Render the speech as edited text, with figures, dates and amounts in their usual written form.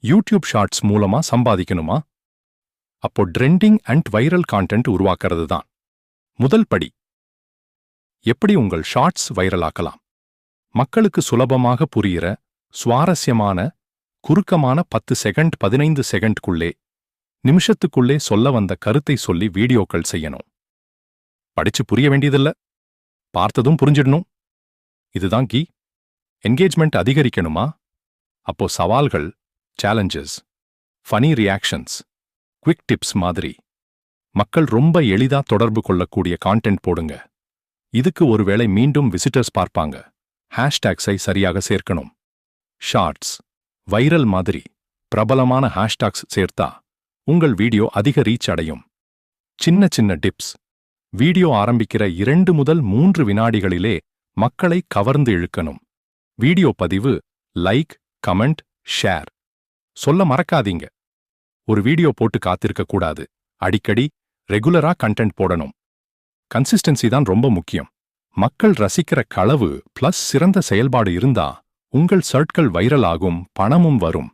YouTube shorts மூலமா சம்பாதிக்கணுமா? அப்போ trending and viral content உருவாக்குறது தான் முதல் படி. எப்படி உங்கள் ஷார்ட்ஸ் வைரலாக்கலாம்? மக்களுக்கு சுலபமாக புரியிற, சுவாரஸ்யமான, குறுக்கமான 10 செகண்ட் 15 செகண்ட்குள்ளே, நிமிஷத்துக்குள்ளே சொல்ல வந்த கருத்தை சொல்லி வீடியோக்கள் செய்யணும். படிச்சு புரிய வேண்டியதில்ல, பார்த்ததும் புரிஞ்சிடணும். இதுதான் கீ. என்கேஜ்மெண்ட் அதிகரிக்கணுமா? அப்போ சவால்கள், challenges, funny reactions, quick tips மாதிரி மக்கள் ரொம்ப எளிதா தொடர்பு கொள்ளக்கூடிய கான்டென்ட் போடுங்க. இதுக்கு ஒருவேளை மீண்டும் விசிட்டர்ஸ் பார்ப்பாங்க. ஹேஷ்டேக்ஸை சரியாக சேர்க்கணும். ஷார்ட்ஸ், வைரல் மாதிரி பிரபலமான ஹேஷ்டாக்ஸ் சேர்த்தா உங்கள் வீடியோ அதிக ரீச் அடையும். சின்ன சின்ன டிப்ஸ். வீடியோ ஆரம்பிக்கிற 2 முதல் 3 வினாடிகளிலே மக்களை கவர்ந்து இழுக்கணும். வீடியோ பதிவு, லைக், கமெண்ட், ஷேர் சொல்ல மறக்காதீங்க. ஒரு வீடியோ போட்டு காத்திருக்க கூடாது. அடிக்கடி ரெகுலரா கண்டென்ட் போடணும். கன்சிஸ்டன்சி தான் ரொம்ப முக்கியம். மக்கள் ரசிக்கிற களவு பிளஸ் சிறந்த செயல்பாடு இருந்தா உங்கள் சர்ட்கள் வைரல் ஆகும், பணமும் வரும்.